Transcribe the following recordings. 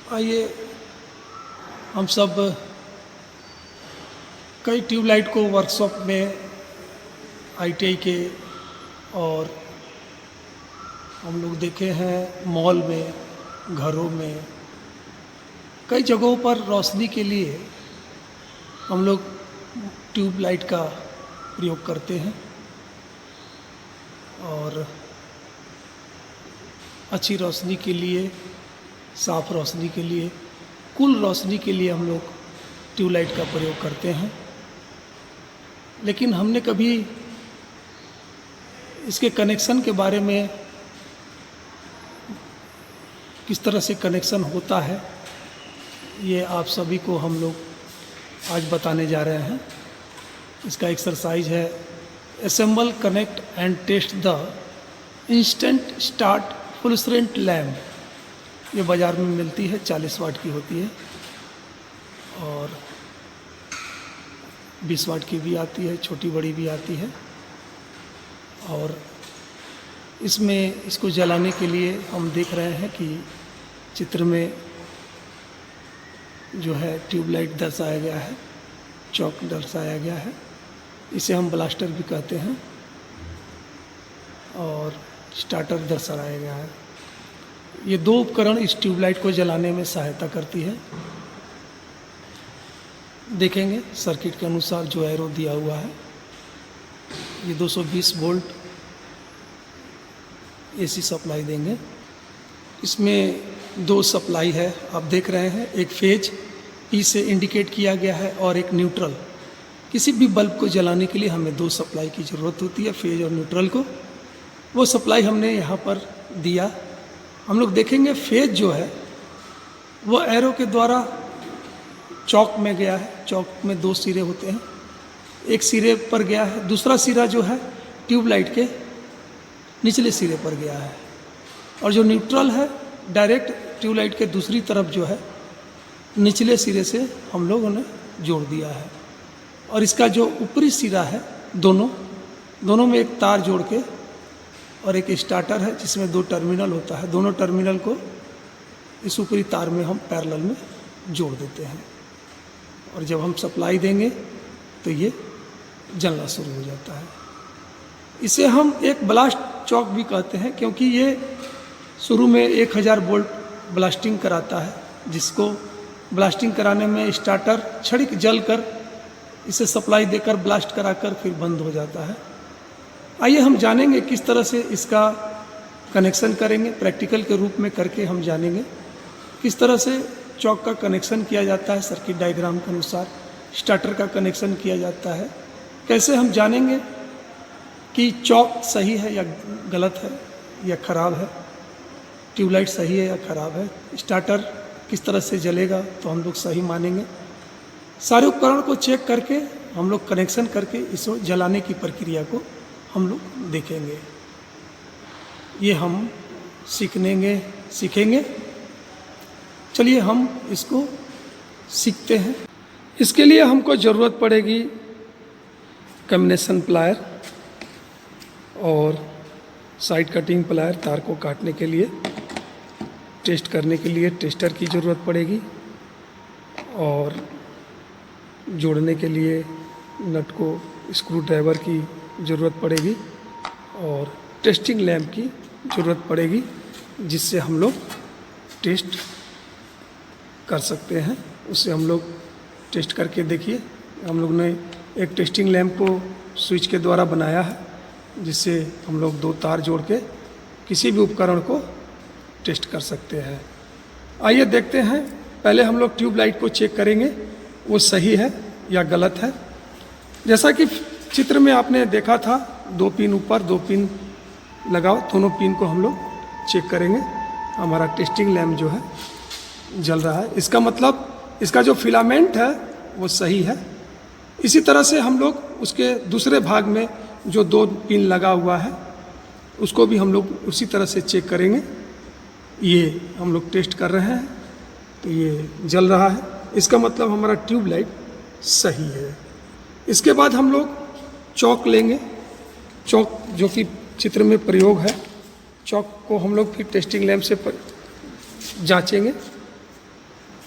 आइए हम सब कई ट्यूबलाइट को वर्कशॉप में आईटीआई के और हम लोग देखे हैं मॉल में, घरों में, कई जगहों पर रोशनी के लिए हम लोग ट्यूबलाइट का प्रयोग करते हैं और अच्छी रोशनी के लिए, साफ रोशनी के लिए, कुल रोशनी के लिए हम लोग ट्यूबलाइट का प्रयोग करते हैं। लेकिन हमने कभी इसके कनेक्शन के बारे में, किस तरह से कनेक्शन होता है, ये आप सभी को हम लोग आज बताने जा रहे हैं। इसका एक्सरसाइज है assemble, connect and test the instant start fluorescent lamp. ये बाज़ार में मिलती है, 40 वाट की होती है और 20 वाट की भी आती है, छोटी बड़ी भी आती है। और इसको जलाने के लिए हम देख रहे हैं कि चित्र में जो है ट्यूबलाइट दर्शाया गया है, चौक दर्शाया गया है। इसे हम ब्लास्टर भी कहते हैं और स्टार्टर दर्शाया गया है। ये दो उपकरण इस ट्यूबलाइट को जलाने में सहायता करती है। देखेंगे सर्किट के अनुसार जो एरो दिया हुआ है, ये 220 वोल्ट एसी सप्लाई देंगे। इसमें दो सप्लाई है, आप देख रहे हैं, एक फेज पी से इंडिकेट किया गया है और एक न्यूट्रल। किसी भी बल्ब को जलाने के लिए हमें दो सप्लाई की ज़रूरत होती है, फेज और न्यूट्रल को। वो सप्लाई हमने यहाँ पर दिया। हम लोग देखेंगे फेज जो है वो एरो के द्वारा चौक में गया है। चौक में दो सिरे होते हैं, एक सिरे पर गया है, दूसरा सिरा जो है ट्यूबलाइट के निचले सिरे पर गया है। और जो न्यूट्रल है डायरेक्ट ट्यूबलाइट के दूसरी तरफ जो है निचले सिरे से हम लोगों ने जोड़ दिया है। और इसका जो ऊपरी सिरा है, दोनों में एक तार जोड़ के, और एक स्टार्टर है जिसमें दो टर्मिनल होता है, दोनों टर्मिनल को इस ऊपरी तार में हम पैरेलल में जोड़ देते हैं। और जब हम सप्लाई देंगे तो ये जलना शुरू हो जाता है। इसे हम एक ब्लास्ट चौक भी कहते हैं, क्योंकि ये शुरू में 1000 वोल्ट ब्लास्टिंग कराता है, जिसको ब्लास्टिंग कराने में स्टार्टर क्षणिक जल कर इसे सप्लाई देकर ब्लास्ट कराकर फिर बंद हो जाता है। आइए हम जानेंगे किस तरह से इसका कनेक्शन करेंगे, प्रैक्टिकल के रूप में करके हम जानेंगे किस तरह से चौक का कनेक्शन किया जाता है। सर्किट डायग्राम के अनुसार स्टार्टर का कनेक्शन किया जाता है। कैसे हम जानेंगे कि चौक सही है या गलत है या ख़राब है, ट्यूबलाइट सही है या ख़राब है, स्टार्टर किस तरह से जलेगा तो हम लोग सही मानेंगे। सारे उपकरण को चेक करके हम लोग कनेक्शन करके इसको जलाने की प्रक्रिया को हम लोग देखेंगे। ये हम सीखेंगे। चलिए हम इसको सीखते हैं। इसके लिए हमको ज़रूरत पड़ेगी कम्बिनेशन प्लायर और साइड कटिंग प्लायर, तार को काटने के लिए, टेस्ट करने के लिए टेस्टर की ज़रूरत पड़ेगी, और जोड़ने के लिए नट को स्क्रू ड्राइवर की ज़रूरत पड़ेगी, और टेस्टिंग लैंप की ज़रूरत पड़ेगी, जिससे हम लोग टेस्ट कर सकते हैं। उससे हम लोग टेस्ट करके देखिए, हम लोग ने एक टेस्टिंग लैंप को स्विच के द्वारा बनाया है, जिससे हम लोग दो तार जोड़ के किसी भी उपकरण को टेस्ट कर सकते हैं। आइए देखते हैं। पहले हम लोग ट्यूबलाइट को चेक करेंगे वो सही है या गलत है। जैसा कि चित्र में आपने देखा था, दो पिन ऊपर, दो पिन लगाओ, दोनों पिन को हम लोग चेक करेंगे। हमारा टेस्टिंग लैंप जो है जल रहा है, इसका मतलब इसका जो फिलामेंट है वो सही है। इसी तरह से हम लोग उसके दूसरे भाग में जो दो पिन लगा हुआ है उसको भी हम लोग उसी तरह से चेक करेंगे। ये हम लोग टेस्ट कर रहे हैं तो ये जल रहा है, इसका मतलब हमारा ट्यूबलाइट सही है। इसके बाद हम लोग चौक लेंगे, चौक जो कि चित्र में प्रयोग है। चौक को हम लोग फिर टेस्टिंग लैंप से जांचेंगे।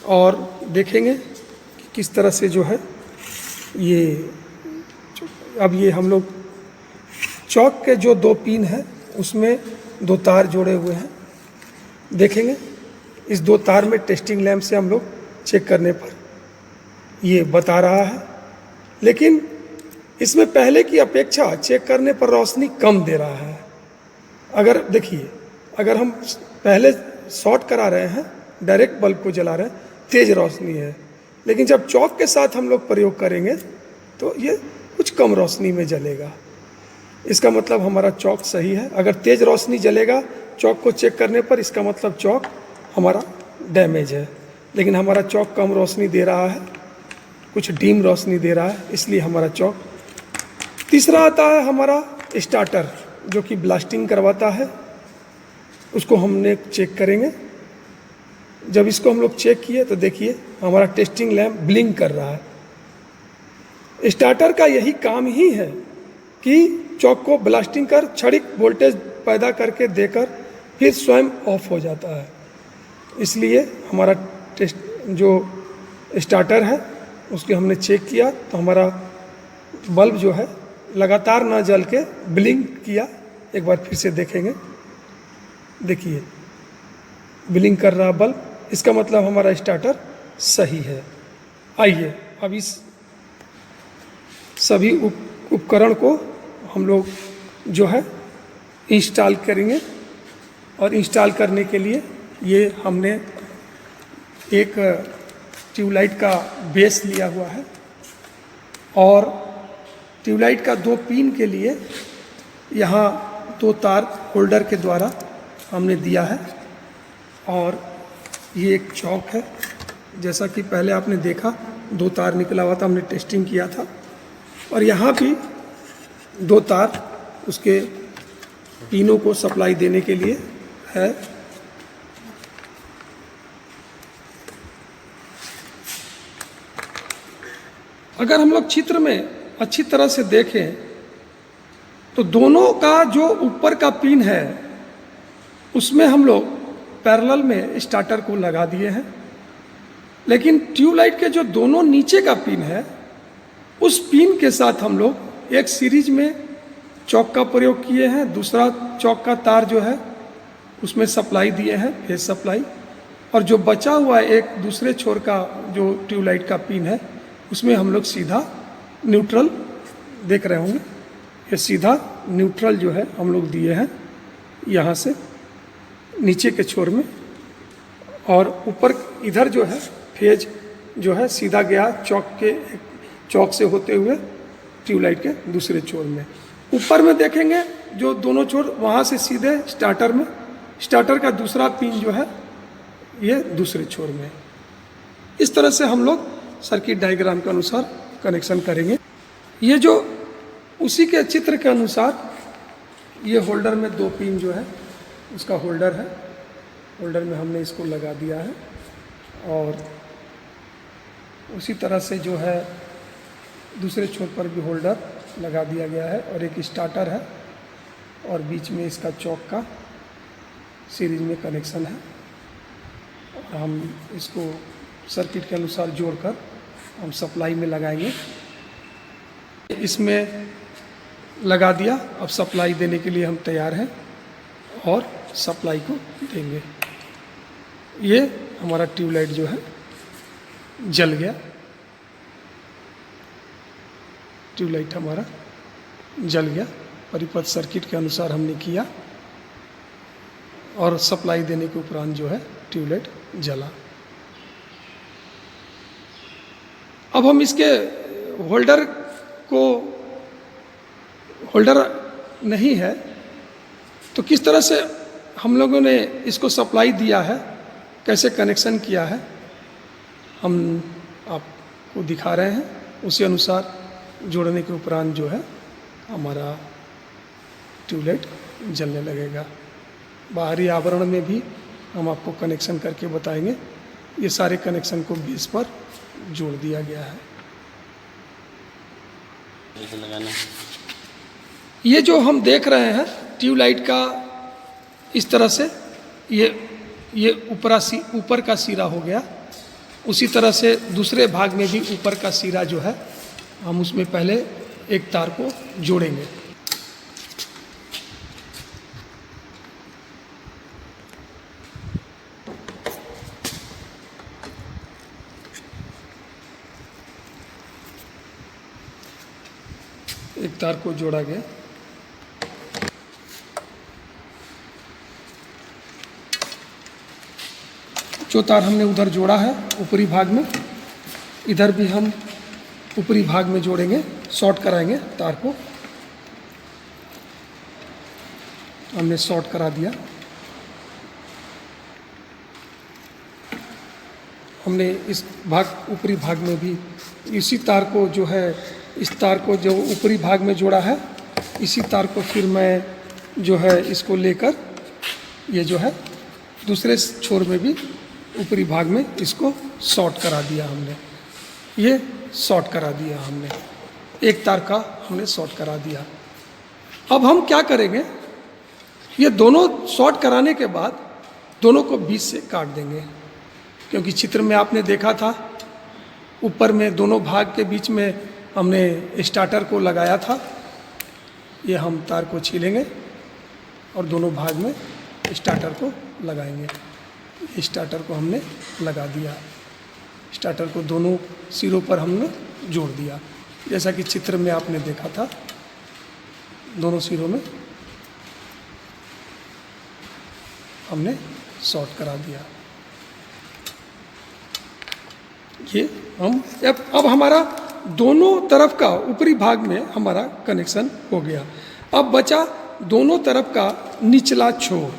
और देखेंगे कि किस तरह से जो है ये, अब ये हम लोग चौक के जो 2 पिन है उसमें 2 तार जोड़े हुए हैं। देखेंगे इस 2 तार में टेस्टिंग लैंप से हम लोग चेक करने पर ये बता रहा है, लेकिन इसमें पहले की अपेक्षा चेक करने पर रोशनी कम दे रहा है। अगर देखिए, अगर हम पहले शॉर्ट करा रहे हैं, डायरेक्ट बल्ब को जला रहे हैं, तेज़ रोशनी है, लेकिन जब चौक के साथ हम लोग प्रयोग करेंगे तो ये कुछ कम रोशनी में जलेगा। इसका मतलब हमारा चौक सही है। अगर तेज़ रोशनी जलेगा चौक को चेक करने पर, इसका मतलब चौक हमारा डैमेज है, लेकिन हमारा चौक कम रोशनी दे रहा है, कुछ डीम रोशनी दे रहा है, इसलिए हमारा चौक। तीसरा आता है हमारा स्टार्टर, जो कि ब्लास्टिंग करवाता है, उसको हमने चेक करेंगे। जब इसको हम लोग चेक किए तो देखिए हमारा टेस्टिंग लैंप ब्लिंक कर रहा है। स्टार्टर का यही काम ही है कि चौक को ब्लास्टिंग कर क्षणिक वोल्टेज पैदा करके देकर फिर स्वयं ऑफ हो जाता है। इसलिए हमारा जो स्टार्टर है उसके हमने चेक किया तो हमारा बल्ब जो है लगातार ना जल के ब्लिंक किया। एक बार फिर से देखेंगे, देखिए ब्लिंक कर रहा बल्ब, इसका मतलब हमारा स्टार्टर सही है। आइए अब इस सभी उपकरण को हम लोग जो है इंस्टॉल करेंगे, और इंस्टॉल करने के लिए ये हमने एक ट्यूबलाइट का बेस लिया हुआ है, और ट्यूबलाइट का 2 पिन के लिए यहाँ 2 तार होल्डर के द्वारा हमने दिया है, और ये एक चौक है। जैसा कि पहले आपने देखा 2 तार निकला हुआ था, हमने टेस्टिंग किया था, और यहाँ भी 2 तार उसके पिनों को सप्लाई देने के लिए है। अगर हम लोग चित्र में अच्छी तरह से देखें तो दोनों का जो ऊपर का पिन है उसमें हम लोग पैरेलल में स्टार्टर को लगा दिए हैं, लेकिन ट्यूबलाइट के जो दोनों नीचे का पिन है उस पिन के साथ हम लोग एक सीरीज में चौक का प्रयोग किए हैं। दूसरा चौक का तार जो है उसमें सप्लाई दिए हैं, फेज सप्लाई, और जो बचा हुआ एक दूसरे छोर का जो ट्यूबलाइट का पिन है उसमें हम लोग सीधा न्यूट्रल, देख रहे होंगे ये सीधा न्यूट्रल जो है हम लोग दिए हैं यहाँ से नीचे के छोर में, और ऊपर इधर जो है फेज जो है सीधा गया चौक से होते हुए ट्यूबलाइट के दूसरे छोर में। ऊपर में देखेंगे जो दोनों छोर वहाँ से सीधे स्टार्टर में, स्टार्टर का दूसरा पिन जो है ये दूसरे छोर में। इस तरह से हम लोग सर्किट डायग्राम के अनुसार कनेक्शन करेंगे। ये जो उसी के चित्र के अनुसार ये होल्डर में 2 पिन जो है उसका होल्डर है, होल्डर में हमने इसको लगा दिया है, और उसी तरह से जो है दूसरे छोर पर भी होल्डर लगा दिया गया है, और एक स्टार्टर है, और बीच में इसका चौक का सीरीज में कनेक्शन है, और हम इसको सर्किट के अनुसार जोड़कर हम सप्लाई में लगाएंगे। इसमें लगा दिया, अब सप्लाई देने के लिए हम तैयार हैं और सप्लाई को देंगे। ये हमारा ट्यूबलाइट जो है जल गया, ट्यूबलाइट हमारा जल गया, परिपथ सर्किट के अनुसार हमने किया, और सप्लाई देने के उपरांत जो है ट्यूबलाइट जला। अब हम इसके होल्डर को, होल्डर नहीं है तो किस तरह से हम लोगों ने इसको सप्लाई दिया है, कैसे कनेक्शन किया है, हम आपको दिखा रहे हैं। उसी अनुसार जोड़ने के उपरांत जो है हमारा ट्यूबलाइट जलने लगेगा। बाहरी आवरण में भी हम आपको कनेक्शन करके बताएंगे। ये सारे कनेक्शन को बेस पर जोड़ दिया गया है। ये जो हम देख रहे हैं ट्यूबलाइट का इस तरह से ये ऊपर का सिरा हो गया, उसी तरह से दूसरे भाग में भी ऊपर का सिरा जो है हम उसमें पहले एक तार को जोड़ेंगे। एक तार को जोड़ा गया। जो तार हमने उधर जोड़ा है ऊपरी भाग में, इधर भी हम ऊपरी भाग में जोड़ेंगे, शॉर्ट कराएंगे तार को। हमने शॉर्ट करा दिया। हमने इस भाग ऊपरी भाग में भी इसी तार को जो है, इस तार को जो ऊपरी भाग में जोड़ा है, इसी तार को फिर मैं जो है इसको लेकर ये जो है दूसरे छोर में भी ऊपरी भाग में इसको शॉर्ट करा दिया हमने। ये शॉर्ट करा दिया हमने, एक तार का हमने शॉर्ट करा दिया। अब हम क्या करेंगे, ये दोनों शॉर्ट कराने के बाद दोनों को बीच से काट देंगे, क्योंकि चित्र में आपने देखा था ऊपर में दोनों भाग के बीच में हमने स्टार्टर को लगाया था। ये हम तार को छीलेंगे और दोनों भाग में स्टार्टर को लगाएंगे। स्टार्टर को हमने लगा दिया, स्टार्टर को दोनों सिरों पर हमने जोड़ दिया, जैसा कि चित्र में आपने देखा था। दोनों सिरों में हमने शॉर्ट करा दिया। ये हम अब हमारा दोनों तरफ का ऊपरी भाग में हमारा कनेक्शन हो गया। अब बचा दोनों तरफ का निचला छोर।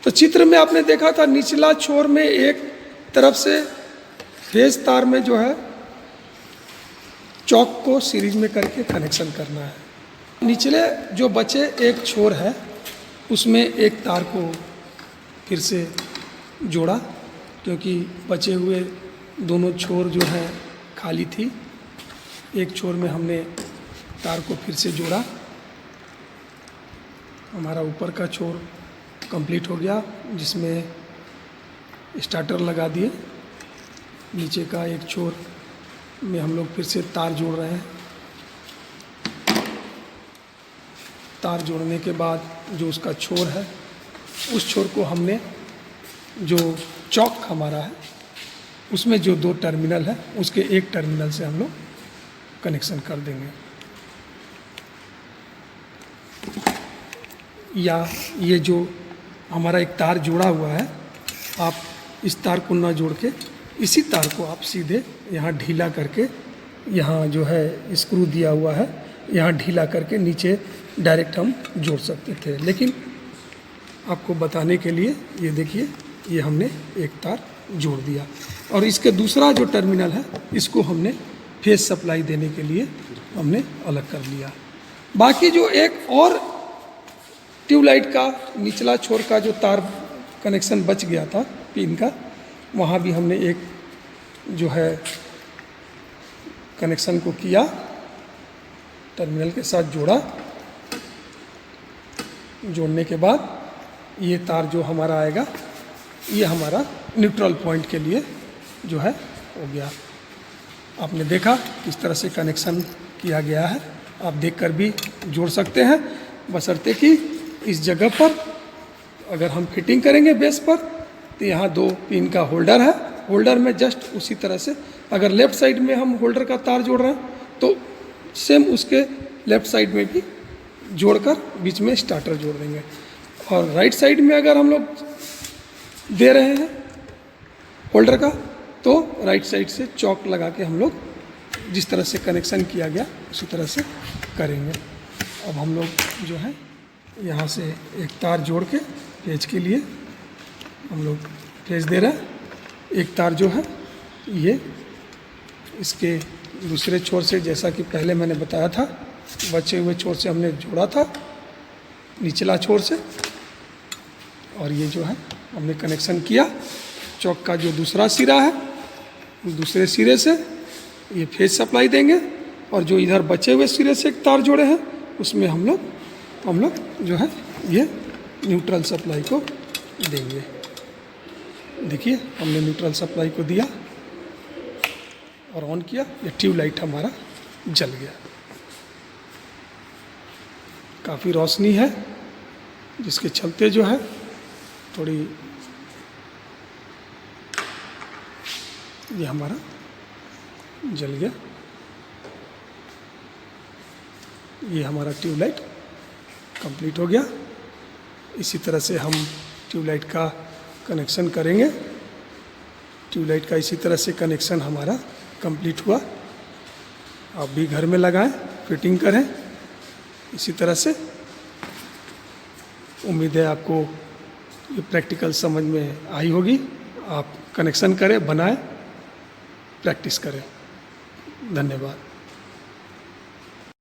तो चित्र में आपने देखा था निचला छोर में एक तरफ से फेज तार में जो है चौक को सीरीज में करके कनेक्शन करना है। निचले जो बचे एक छोर है उसमें एक तार को फिर से जोड़ा, क्योंकि बचे हुए दोनों छोर जो है खाली थी। एक छोर में हमने तार को फिर से जोड़ा। हमारा ऊपर का छोर कंप्लीट हो गया, जिसमें स्टार्टर लगा दिए। नीचे का एक छोर में हम लोग फिर से तार जोड़ रहे हैं। तार जोड़ने के बाद जो उसका छोर है, उस छोर को हमने जो चौक हमारा है उसमें जो दो टर्मिनल है उसके एक टर्मिनल से हम लोग कनेक्शन कर देंगे। या ये जो हमारा एक तार जोड़ा हुआ है, आप इस तार को ना जोड़ के इसी तार को आप सीधे यहाँ ढीला करके, यहाँ जो है स्क्रू दिया हुआ है, यहाँ ढीला करके नीचे डायरेक्ट हम जोड़ सकते थे। लेकिन आपको बताने के लिए ये देखिए, ये हमने एक तार जोड़ दिया और इसके दूसरा जो टर्मिनल है इसको हमने फेज सप्लाई देने के लिए हमने अलग कर लिया। बाकी जो एक और ट्यूबलाइट का निचला छोर का जो तार कनेक्शन बच गया था पिन का, वहाँ भी हमने एक जो है कनेक्शन को किया, टर्मिनल के साथ जोड़ा। जोड़ने के बाद ये तार जो हमारा आएगा, ये हमारा न्यूट्रल पॉइंट के लिए जो है हो गया। आपने देखा किस तरह से कनेक्शन किया गया है। आप देखकर भी जोड़ सकते हैं, बशर्ते कि इस जगह पर अगर हम फिटिंग करेंगे बेस पर तो यहाँ दो पिन का होल्डर है। होल्डर में जस्ट उसी तरह से अगर लेफ़्ट साइड में हम होल्डर का तार जोड़ रहे हैं तो सेम उसके लेफ़्ट साइड में भी जोड़कर बीच में स्टार्टर जोड़ देंगे। और राइट साइड में अगर हम लोग दे रहे हैं होल्डर का तो राइट साइड से चौक लगा के हम लोग जिस तरह से कनेक्शन किया गया उसी तरह से करेंगे। अब हम लोग जो है यहाँ से एक तार जोड़ के पेज के लिए हम लोग पेज दे रहे हैं। एक तार जो है ये इसके दूसरे छोर से, जैसा कि पहले मैंने बताया था, बचे हुए छोर से हमने जोड़ा था निचला छोर से, और ये जो है हमने कनेक्शन किया। चौक का जो दूसरा सिरा है दूसरे सिरे से ये फेज सप्लाई देंगे, और जो इधर बचे हुए सिरे से एक तार जोड़े हैं उसमें हम लोग जो है ये न्यूट्रल सप्लाई को देंगे। देखिए हमने न्यूट्रल सप्लाई को दिया और ऑन किया, ये ट्यूबलाइट हमारा जल गया। काफ़ी रोशनी है जिसके चलते जो है थोड़ी ये हमारा जल गया। ये हमारा ट्यूबलाइट कंप्लीट हो गया। इसी तरह से हम ट्यूबलाइट का कनेक्शन करेंगे। ट्यूबलाइट का इसी तरह से कनेक्शन हमारा कंप्लीट हुआ। आप भी घर में लगाएं, फिटिंग करें इसी तरह से। उम्मीद है आपको ये प्रैक्टिकल समझ में आई होगी। आप कनेक्शन करें, बनाएं, प्रैक्टिस करें। धन्यवाद।